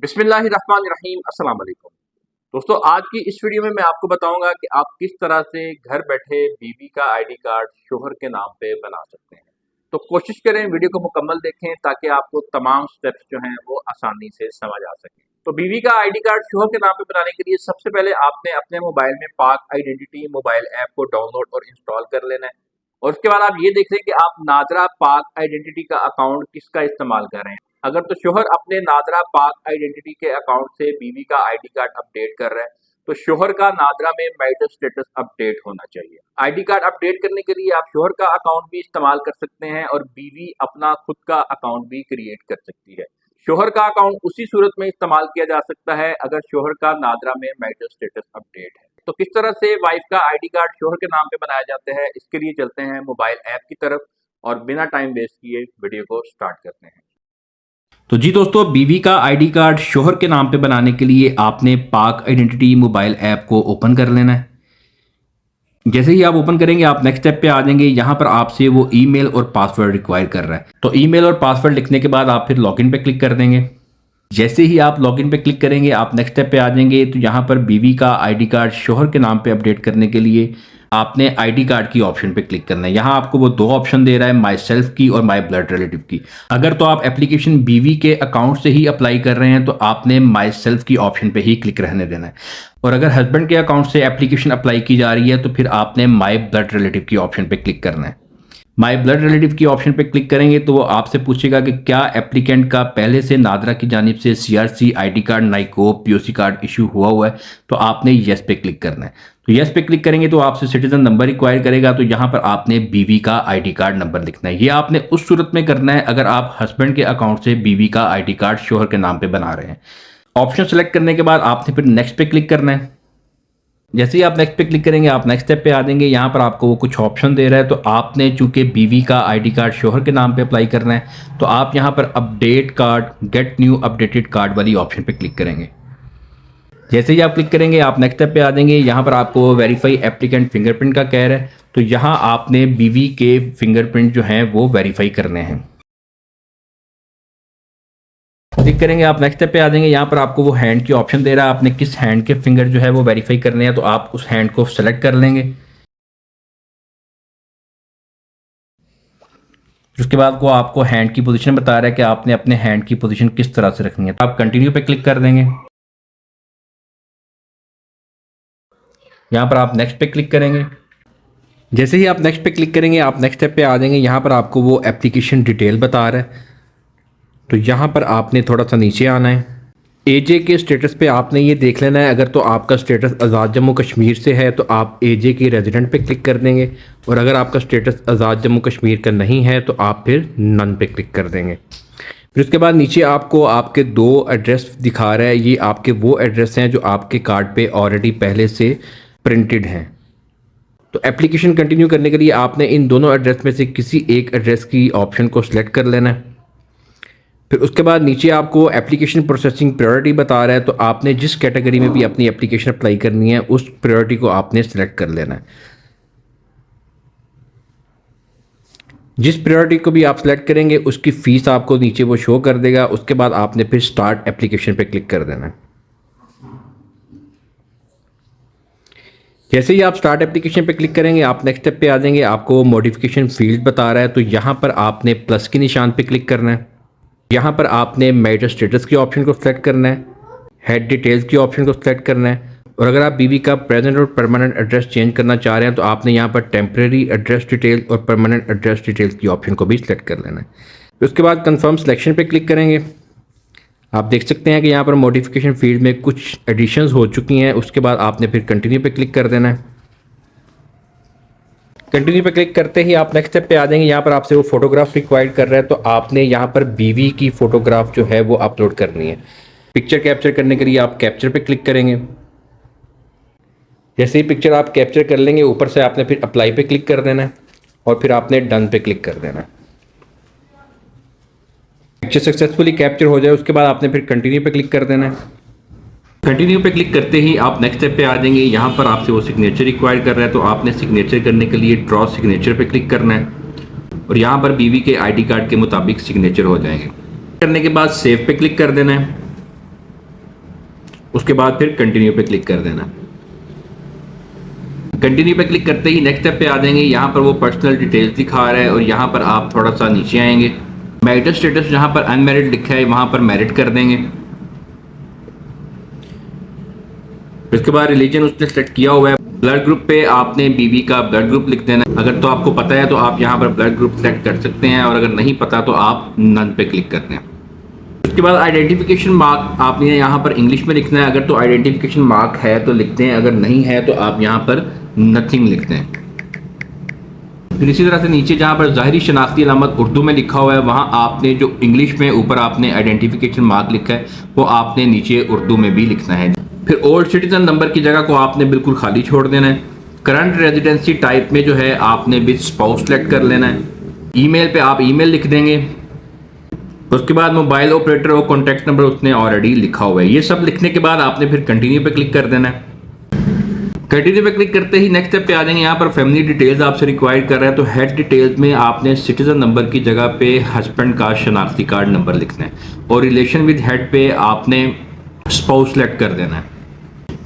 बिस्मिल्लाहिर्रहमानिर्रहीम अस्सलाम वालेकुम। दोस्तों, आज की इस वीडियो में मैं आपको बताऊंगा कि आप किस तरह से घर बैठे बीवी का आईडी कार्ड शोहर के नाम पे बना सकते हैं। तो कोशिश करें वीडियो को मुकम्मल देखें ताकि आपको तमाम स्टेप्स जो हैं वो आसानी से समझ आ सके। तो बीवी का आईडी कार्ड शोहर के नाम पे बनाने के लिए सबसे पहले आपने अपने मोबाइल में पाक आइडेंटिटी मोबाइल ऐप को डाउनलोड और इंस्टॉल कर लेना है। और उसके बाद आप ये देख लें कि आप नादरा पाक आइडेंटिटी का अकाउंट किसका इस्तेमाल कर रहे हैं। अगर तो शोहर अपने नादरा पाक आइडेंटिटी के अकाउंट से बीवी का आईडी कार्ड अपडेट कर रहा है तो शोहर का नादरा में मैरिटल स्टेटस अपडेट होना चाहिए। आईडी कार्ड अपडेट करने के लिए आप शोहर का अकाउंट भी इस्तेमाल कर सकते हैं और बीवी अपना खुद का अकाउंट भी क्रिएट कर सकती है। शोहर का अकाउंट उसी सूरत में इस्तेमाल किया जा सकता है अगर शोहर का नादरा में मैरिटल स्टेटस अपडेट है। तो किस तरह से वाइफ का आईडी कार्ड शोहर के नाम पे बनाया जाता है, इसके लिए चलते हैं मोबाइल ऐप की तरफ और बिना टाइम वेस्ट किए वीडियो को स्टार्ट करते हैं। तो जी दोस्तों, बीवी का आईडी कार्ड शोहर के नाम पे बनाने के लिए आपने पाक आइडेंटिटी मोबाइल ऐप को ओपन कर लेना है। जैसे ही आप ओपन करेंगे आप नेक्स्ट स्टेप पे आ जाएंगे। यहाँ पर आपसे वो ईमेल और पासवर्ड रिक्वायर कर रहा है, तो ईमेल और पासवर्ड लिखने के बाद आप फिर लॉगिन पे क्लिक कर देंगे। जैसे ही आप लॉगिन पे क्लिक करेंगे आप नेक्स्ट स्टेप पे आ जाएंगे। तो यहाँ पर बीवी का आईडी कार्ड शोहर के नाम पे अपडेट करने के लिए आपने आईडी कार्ड की ऑप्शन पे क्लिक करना है। यहाँ आपको वो दो ऑप्शन दे रहा है, माई सेल्फ की और माई ब्लड रिलेटिव की। अगर तो आप एप्लीकेशन बीवी के अकाउंट से ही अप्लाई कर रहे हैं तो आपने माई सेल्फ की ऑप्शन पे ही क्लिक रहने देना है, और अगर हस्बैंड के अकाउंट से एप्लीकेशन अप्लाई की जा रही है तो फिर आपने माई ब्लड रिलेटिव की ऑप्शन पे क्लिक करना है। माई ब्लड रिलेटिव की ऑप्शन पे क्लिक करेंगे तो वो आपसे पूछेगा कि क्या एप्लीकेंट का पहले से नादरा की जानिब से CRC ID card NICOP POC card issue हुआ है, तो आपने येस पे क्लिक करना है। तो येस पे क्लिक करेंगे तो आपसे सिटीजन नंबर रिक्वायर करेगा, तो यहाँ पर आपने बीवी का आईडी कार्ड नंबर लिखना है। ये आपने उस सूरत में करना है अगर आप हस्बैंड के अकाउंट से बीवी का आईडी कार्ड शोहर के नाम पे बना रहे हैं। ऑप्शन सेलेक्ट करने के बाद आपने फिर नेक्स्ट पे क्लिक करना है। जैसे ही आप नेक्स्ट पे क्लिक करेंगे आप नेक्स्ट स्टेप पे आ जाएंगे। यहाँ पर आपको वो कुछ ऑप्शन दे रहा है, तो आपने चूंकि बीवी का आईडी कार्ड शोहर के नाम पे अप्लाई करना है तो आप यहाँ पर update card get new updated card वाली ऑप्शन पे क्लिक करेंगे। जैसे ही आप क्लिक करेंगे आप नेक्स्ट स्टेप पे आ जाएंगे। यहाँ पर आपको वेरीफाई एप्लीकेंट फिंगरप्रिंट का कह रहा है, तो यहाँ आपने बीवी के फिंगरप्रिंट जो हैं वो वेरीफाई करने हैं। क्लिक करेंगे आप नेक्स्ट स्टेप पे आ जाएंगे। यहाँ पर आपको वो हैंड की ऑप्शन दे रहा है, आपने किस हैंड के फिंगर जो है वो वेरीफाई करने हैं, तो आप उस हैंड को सेलेक्ट कर लेंगे। उसके बाद को आपको हैंड की पोजीशन बता रहा है कि आपने अपने हैंड की पोजीशन किस तरह से रखनी है, तो आप कंटिन्यू पे क्लिक कर देंगे। यहाँ पर आप नेक्स्ट पे क्लिक करेंगे। जैसे ही आप नेक्स्ट पे क्लिक करेंगे आप नेक्स्ट स्टेप पे आ जाएंगे। यहाँ पर आपको वो एप्लीकेशन डिटेल बता रहा है, तो यहाँ पर आपने थोड़ा सा नीचे आना है। एजे के स्टेटस पे आपने ये देख लेना है, अगर तो आपका स्टेटस आज़ाद जम्मू कश्मीर से है तो आप एजे के रेजिडेंट पे क्लिक कर देंगे, और अगर आपका स्टेटस आज़ाद जम्मू कश्मीर का नहीं है तो आप फिर नन पे क्लिक कर देंगे। फिर उसके बाद नीचे आपको आपके दो एड्रेस दिखा रहा है, ये आपके वो एड्रेस हैं जो आपके कार्ड पे ऑलरेडी पहले से प्रिंटेड हैं। तो एप्लीकेशन कंटिन्यू करने के लिए आपने इन दोनों एड्रेस में से किसी एक एड्रेस की ऑप्शन को सिलेक्ट कर लेना है। फिर उसके बाद नीचे आपको एप्लीकेशन प्रोसेसिंग प्रायोरिटी बता रहा है, तो आपने जिस कैटेगरी में भी अपनी एप्लीकेशन अप्लाई करनी है उस प्रायोरिटी को आपने सेलेक्ट कर लेना है। जिस प्रायोरिटी को भी आप सेलेक्ट करेंगे उसकी फ़ीस आपको नीचे वो शो कर देगा। उसके बाद आपने फिर स्टार्ट एप्लीकेशन पे क्लिक कर देना है। जैसे ही आप स्टार्ट एप्लीकेशन पे क्लिक करेंगे आप नेक्स्ट स्टेप पे आ जाएंगे। आपको मॉडिफिकेशन फील्ड बता रहा है, तो यहाँ पर आपने प्लस के निशान पे क्लिक करना है। यहाँ पर आपने मैरिटल स्टेटस की ऑप्शन को सिलेक्ट करना है, हेड डिटेल्स की ऑप्शन को सिलेक्ट करना है, और अगर आप बीवी का प्रेजेंट और परमानेंट एड्रेस चेंज करना चाह रहे हैं तो आपने यहाँ पर टेम्परेरी एड्रेस डिटेल्स और परमानेंट एड्रेस डिटेल्स की ऑप्शन को भी सिलेक्ट कर लेना है। उसके बाद कंफर्म सिलेक्शन पे क्लिक करेंगे। आप देख सकते हैं कि यहाँ पर मॉडिफिकेशन फील्ड में कुछ एडिशंस हो चुकी हैं। उसके बाद आपने फिर कंटिन्यू पे क्लिक कर देना है। कंटिन्यू पे क्लिक करते ही आप नेक्स्ट स्टेप पे आ जाएंगे। यहाँ पर आपसे वो फोटोग्राफ रिक्वायर्ड कर रहा है, तो आपने यहाँ पर बीवी की फ़ोटोग्राफ जो है वो अपलोड करनी है। पिक्चर कैप्चर करने के लिए आप कैप्चर पे क्लिक करेंगे। जैसे ही पिक्चर आप कैप्चर कर लेंगे ऊपर से आपने फिर अप्लाई पे क्लिक कर देना है, और फिर आपने डन पे क्लिक कर देना है। पिक्चर सक्सेसफुली कैप्चर हो जाए उसके बाद आपने फिर कंटिन्यू पे क्लिक कर देना है। कंटिन्यू पे क्लिक करते ही आप नेक्स्ट स्टेप पे आ जाएंगे। यहाँ पर आपसे वो सिग्नेचर रिक्वायर कर रहा है, तो आपने सिग्नेचर करने के लिए ड्रॉ सिग्नेचर पे क्लिक करना है, और यहाँ पर बीवी के आईडी कार्ड के मुताबिक सिग्नेचर हो जाएंगे। करने के बाद सेव पे क्लिक कर देना है। उसके बाद फिर कंटिन्यू पे क्लिक कर देना। कंटिन्यू पे क्लिक करते ही नेक्स्ट स्टेप पे आ जाएंगे। यहाँ पर वो पर्सनल डिटेल्स दिखा रहा है और यहाँ पर आप थोड़ा सा नीचे आएंगे। मैरिटल स्टेटस जहाँ पर अनमैरिड लिखा है वहाँ पर मैरिड कर देंगे। इसके बाद रिलीजन उसने सेलेक्ट किया हुआ है। ब्लड ग्रुप पे आपने बीवी का ब्लड ग्रुप लिख देना है। अगर तो आपको पता है तो आप यहाँ पर ब्लड ग्रुप सेलेक्ट कर सकते हैं और अगर नहीं पता तो आप नन पे क्लिक कर दें। उसके बाद आइडेंटिफिकेशन मार्क आपने यहाँ पर इंग्लिश में लिखना है। अगर तो आइडेंटिफिकेशन मार्क है तो लिख दें, अगर नहीं है तो आप यहाँ पर नथिंग लिख दें। फिर इसी तरह से नीचे जहाँ पर ज़ाहिरी शनाख्ती अलामत उर्दू में लिखा हुआ है वहाँ आपने जो इंग्लिश में ऊपर आपने आइडेंटिफिकेशन मार्क लिखा है वो आपने नीचे उर्दू में भी लिखना है। फिर ओल्ड सिटीजन नंबर की जगह को आपने बिल्कुल खाली छोड़ देना है। करंट रेजिडेंसी टाइप में जो है आपने विद स्पाउस सेलेक्ट कर लेना है। ईमेल पे आप ईमेल लिख देंगे। उसके बाद मोबाइल ऑपरेटर और कॉन्टैक्ट नंबर उसने ऑलरेडी लिखा हुआ है। ये सब लिखने के बाद आपने फिर कंटिन्यू पे क्लिक कर देना है। कंटिन्यू पे क्लिक करते ही नेक्स्ट स्टेप पे आ जाएंगे। यहाँ पर फैमिली डिटेल्स आपसे रिक्वायर्ड कर रहा है तो हेड डिटेल्स में आपने सिटीजन नंबर की जगह पे हस्बैंड का शनाख्ती कार्ड नंबर लिखना है और रिलेशन विद हेड पे आपने स्पाउस सेलेक्ट कर देना है।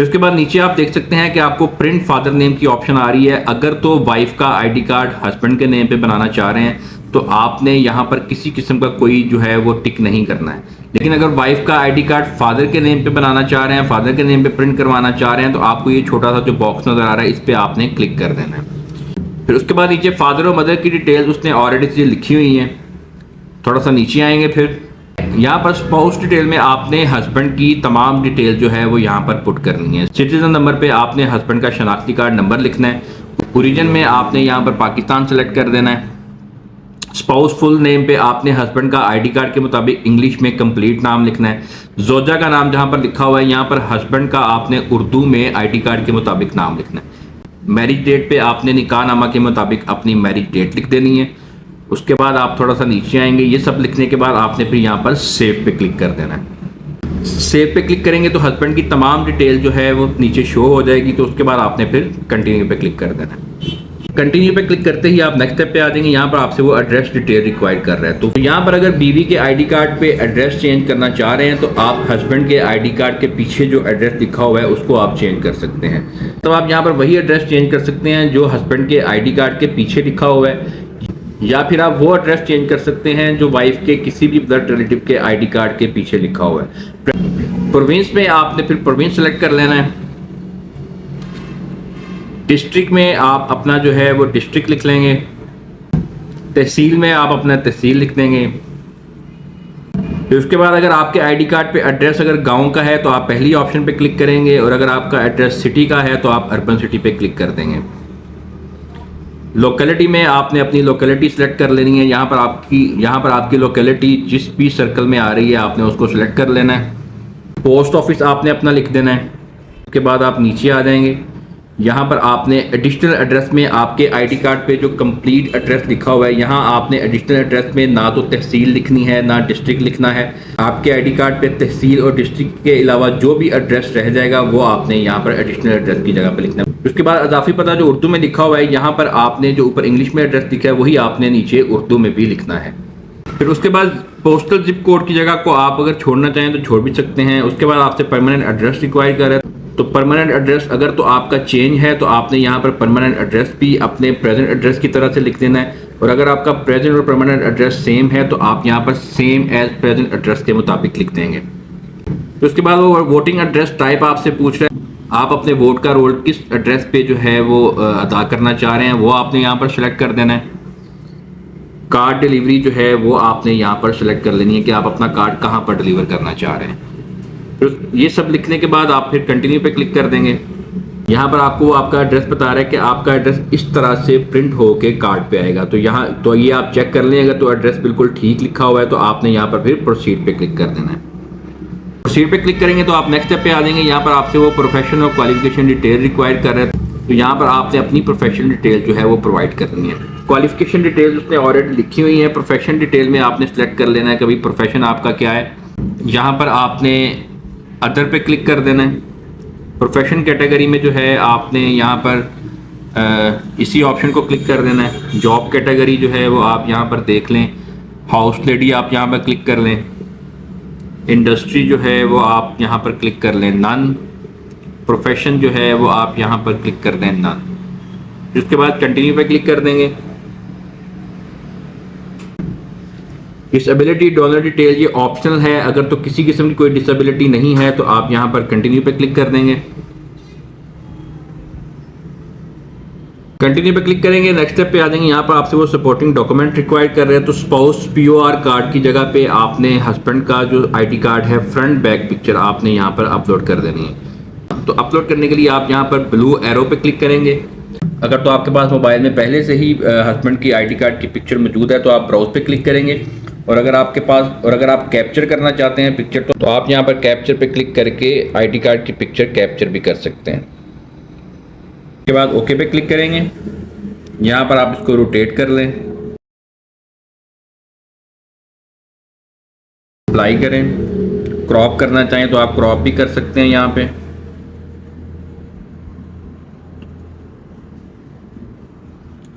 उसके बाद नीचे आप देख सकते हैं कि आपको प्रिंट फादर नेम की ऑप्शन आ रही है। अगर तो वाइफ का आईडी कार्ड हस्बैंड के नेम पे बनाना चाह रहे हैं तो आपने यहाँ पर किसी किस्म का कोई जो है वो टिक नहीं करना है। लेकिन अगर वाइफ का आईडी कार्ड फादर के नेम पे बनाना चाह रहे हैं, फादर के नेम पे प्रिंट करवाना चाह रहे हैं तो आपको ये छोटा सा जो बॉक्स नजर आ रहा है इस पे आपने क्लिक कर देना है। फिर उसके बाद नीचे फादर और मदर की डिटेल्स उसने ऑलरेडी से लिखी हुई हैं। थोड़ा सा नीचे आएंगे। फिर यहाँ पर स्पाउस डिटेल में आपने हस्बैंड की तमाम डिटेल जो है वो यहाँ पर पुट करनी है। सिटीजन नंबर पे आपने हस्बैंड का शनाख्ती कार्ड नंबर लिखना है। ओरिजिन में आपने यहाँ पर पाकिस्तान सेलेक्ट कर देना है। स्पाउस फुल नेम पे आपने हस्बैंड का आईडी कार्ड के मुताबिक इंग्लिश में कंप्लीट नाम लिखना है। जोजा का नाम जहाँ पर लिखा हुआ है यहाँ पर हस्बैंड का आपने उर्दू में आईडी कार्ड के मुताबिक नाम लिखना है। मैरिज डेट पे आपने निकाह नामा के मुताबिक अपनी मैरिज डेट लिख देनी है। उसके बाद आप थोड़ा सा नीचे आएंगे। ये सब लिखने के बाद आपने फिर यहाँ पर सेव पे क्लिक कर देना है। सेव पे क्लिक करेंगे तो हस्बैंड की तमाम डिटेल जो है वो नीचे शो हो जाएगी। तो उसके बाद आपने फिर कंटिन्यू पे क्लिक कर देना है। कंटिन्यू पे क्लिक करते ही आप नेक्स्ट स्टेप पे आ जाएंगे। यहाँ पर आपसे वो एड्रेस डिटेल रिक्वायर कर रहा है। तो यहाँ पर अगर बीवी के आईडी कार्ड पे एड्रेस चेंज करना चाह रहे हैं तो आप हस्बैंड के आईडी कार्ड के पीछे जो एड्रेस लिखा हुआ है उसको आप चेंज कर सकते हैं। तो आप यहाँ पर वही एड्रेस चेंज कर सकते हैं जो हस्बैंड के आईडी कार्ड के पीछे लिखा हुआ है, या फिर आप वो एड्रेस चेंज कर सकते हैं जो वाइफ के किसी भी ब्लड रिलेटिव के आईडी कार्ड के पीछे लिखा हुआ है। प्रोविंस में आपने फिर प्रोविंस सेलेक्ट कर लेना है। डिस्ट्रिक्ट में आप अपना जो है वो डिस्ट्रिक्ट लिख लेंगे। तहसील में आप अपना तहसील लिख देंगे। फिर उसके बाद अगर आपके आईडी कार्ड पे एड्रेस अगर गांव का है तो आप पहली ऑप्शन पे क्लिक करेंगे और अगर आपका एड्रेस सिटी का है तो आप अर्बन सिटी पे क्लिक कर देंगे। लोकेलिटी में आपने अपनी लोकेलिटी सेलेक्ट कर लेनी है। यहाँ पर आपकी लोकेलिटी जिस भी सर्कल में आ रही है आपने उसको सिलेक्ट कर लेना है। पोस्ट ऑफिस आपने अपना लिख देना है। उसके बाद आप नीचे आ जाएंगे। यहाँ पर आपने एडिशनल एड्रेस में आपके आईडी कार्ड पे जो कंप्लीट एड्रेस लिखा हुआ है यहाँ आपने एडिशनल एड्रेस में ना तो तहसील लिखनी है ना डिस्ट्रिक्ट लिखना है। आपके आईडी कार्ड पे तहसील और डिस्ट्रिक्ट के अलावा जो भी एड्रेस रह जाएगा वो आपने यहाँ पर एडिशनल एड्रेस की जगह पे लिखना है। उसके बाद अजाफी पता जो उर्दू में लिखा हुआ है यहाँ पर आपने जो ऊपर इंग्लिश में एड्रेस लिखा है वही आपने नीचे उर्दू में भी लिखना है। फिर उसके बाद पोस्टल जिप कोड की जगह को आप अगर छोड़ना चाहें तो छोड़ भी सकते हैं। उसके बाद आपसे परमानेंट एड्रेस रिक्वायर कर रहा है तो परमानेंट एड्रेस अगर तो आपका चेंज है तो आपने यहाँ पर परमानेंट एड्रेस भी अपने प्रेजेंट एड्रेस की तरह से लिख देना है और अगर आपका प्रेजेंट और परमानेंट एड्रेस सेम है तो आप यहाँ पर सेम एज प्रेजेंट एड्रेस के मुताबिक लिख देंगे। तो उसके बाद वो वोटिंग एड्रेस टाइप आपसे पूछ रहा है। आप अपने वोट का रोल किस एड्रेस पे जो है वो अदा करना चाह रहे हैं वो आपने यहाँ पर सिलेक्ट कर देना है। कार्ड डिलीवरी जो है वो आपने यहाँ पर सिलेक्ट कर लेनी है कि आप अपना कार्ड कहाँ पर डिलीवर करना चाह रहे हैं। तो ये सब लिखने के बाद आप फिर कंटिन्यू पे क्लिक कर देंगे। यहाँ पर आपको आपका एड्रेस बता रहा है कि आपका एड्रेस इस तरह से प्रिंट होके कार्ड पे आएगा। तो यहाँ तो ये आप चेक कर लें। अगर तो एड्रेस बिल्कुल ठीक लिखा हुआ है तो आपने यहाँ पर फिर प्रोसीड पे क्लिक कर देना है। प्रोसीड पे क्लिक करेंगे तो आप नेक्स्ट स्टेप पे आ जाएंगे। यहाँ पर आपसे वो प्रोफेशन और क्वालिफिकेशन डिटेल रिक्वायर कर रहे हैं तो यहाँ पर आपने अपनी प्रोफेशनल डिटेल जो है वो प्रोवाइड करनी है। क्वालिफिकेशन डिटेल्स उसने ऑलरेडी लिखी हुई है। प्रोफेशन डिटेल में आपने सेलेक्ट कर लेना है कि भाई प्रोफेशन आपका क्या है। यहाँ पर आपने अदर पे क्लिक कर देना है। प्रोफेशन कैटेगरी में जो है आपने यहाँ पर इसी ऑप्शन को क्लिक कर देना है। जॉब कैटेगरी जो है वो आप यहाँ पर देख लें। हाउस लेडी आप यहाँ पर क्लिक कर लें। इंडस्ट्री जो है वो आप यहाँ पर क्लिक कर लें नन, प्रोफेशन जो है वो आप यहाँ पर क्लिक कर दें नन, उसके बाद कंटिन्यू पे क्लिक कर देंगे। डिसेबिलिटी डोनर डिटेल ये ऑप्शनल है, अगर तो किसी किस्म की कोई डिसेबिलिटी नहीं है तो आप यहाँ पर कंटिन्यू पे क्लिक कर देंगे। कंटिन्यू पे क्लिक करेंगे, नेक्स्ट स्टेप पे आ जाएंगे। यहाँ पर आपसे वो सपोर्टिंग डॉक्यूमेंट रिक्वायर कर रहे हैं, तो स्पाउस पीओआर कार्ड की जगह पे आपने हस्बैंड का जो आईडी कार्ड है फ्रंट बैक पिक्चर आपने यहाँ पर अपलोड कर देनी है। तो अपलोड करने के लिए आप यहाँ पर ब्लू एरो पे क्लिक करेंगे। अगर तो आपके पास मोबाइल में पहले से ही हस्बैंड की आईडी कार्ड की पिक्चर मौजूद है तो आप ब्राउज पे क्लिक करेंगे, और अगर आप कैप्चर करना चाहते हैं पिक्चर तो आप यहाँ पर कैप्चर पे क्लिक करके आईडी कार्ड की पिक्चर कैप्चर भी कर सकते हैं। उसके बाद ओके पे क्लिक करेंगे, यहाँ पर आप इसको रोटेट कर लें, अप्लाई करें। क्रॉप करना चाहें तो आप क्रॉप भी कर सकते हैं। यहाँ पे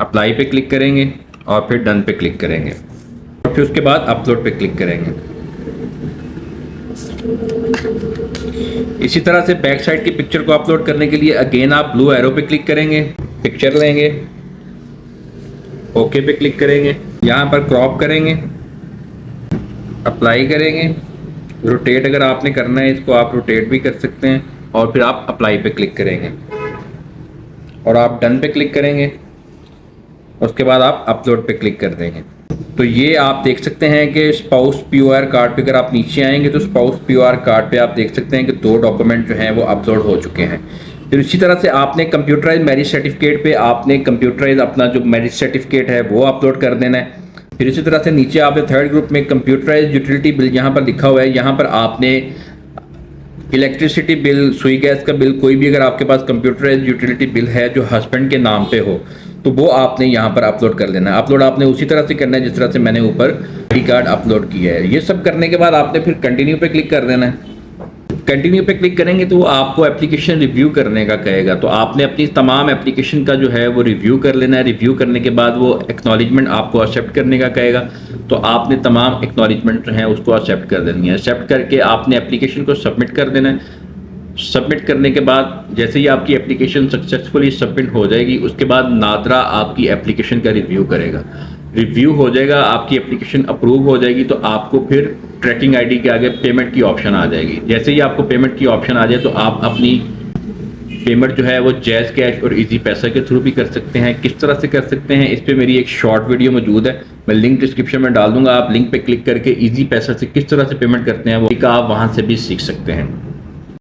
अप्लाई पे क्लिक करेंगे और फिर डन पे क्लिक करेंगे और फिर उसके बाद अपलोड पे क्लिक करेंगे। इसी तरह से बैक साइड की पिक्चर को अपलोड करने के लिए अगेन आप ब्लू एरो पे क्लिक करेंगे, पिक्चर लेंगे, ओके पे क्लिक करेंगे, यहाँ पर क्रॉप करेंगे, अप्लाई करेंगे, रोटेट अगर आपने करना है इसको आप रोटेट भी कर सकते हैं, और फिर आप अप्लाई पे क्लिक करेंगे और आप डन पे क्लिक करेंगे। उसके बाद आप अपलोड पे क्लिक कर देंगे। तो ये आप देख सकते हैं कि स्पाउस पीओआर कार्ड पे अगर आप नीचे आएंगे तो स्पाउस पीओआर कार्ड पे आप देख सकते हैं कि 2 डॉक्यूमेंट जो हैं वो अपलोड हो चुके हैं। फिर इसी तरह से आपने कंप्यूटराइज मैरिज सर्टिफिकेट पे आपने कंप्यूटराइज अपना जो मैरिज सर्टिफिकेट है वो अपलोड कर देना है। फिर इसी तरह से नीचे आपने थर्ड ग्रुप में कंप्यूटराइज यूटिलिटी बिल यहाँ पर लिखा हुआ है, यहाँ पर आपने इलेक्ट्रिसिटी बिल, सुई गैस का बिल, कोई भी अगर आपके पास कंप्यूटराइज यूटिलिटी बिल है जो हस्बैंड के नाम पे हो तो वो आपने यहाँ पर अपलोड कर लेना है। अपलोड आपने उसी तरह से करना है जिस तरह से मैंने ऊपर आईडी कार्ड अपलोड किया है। ये सब करने के बाद आपने फिर कंटिन्यू पे क्लिक कर देना है। कंटिन्यू पे क्लिक करेंगे तो वो आपको एप्लीकेशन रिव्यू करने का कहेगा, तो आपने अपनी तमाम एप्लीकेशन का जो है वो रिव्यू कर लेना है। रिव्यू करने के बाद वो एक्नॉलेजमेंट आपको एक्सेप्ट करने का कहेगा, तो आपने तमाम एक्नॉलेजमेंट जो है उसको एक्सेप्ट कर देनी है। एक्सेप्ट करके आपने एप्लीकेशन को सबमिट कर देना है। सबमिट करने के बाद जैसे ही आपकी एप्लीकेशन सक्सेसफुली सबमिट हो जाएगी उसके बाद नादरा आपकी एप्लीकेशन का रिव्यू करेगा। रिव्यू हो जाएगा, आपकी एप्लीकेशन अप्रूव हो जाएगी तो आपको फिर ट्रैकिंग आईडी के आगे पेमेंट की ऑप्शन आ जाएगी। जैसे ही आपको पेमेंट की ऑप्शन आ जाए तो आप अपनी पेमेंट जो है वो जैज़ कैश और इजी पैसा के थ्रू भी कर सकते हैं। किस तरह से कर सकते हैं इस पे मेरी एक शॉर्ट वीडियो मौजूद है, मैं लिंक डिस्क्रिप्शन में डाल दूंगा। आप लिंक पे क्लिक करके इजी पैसा से किस तरह से पेमेंट करते हैं वो आप वहाँ से भी सीख सकते हैं।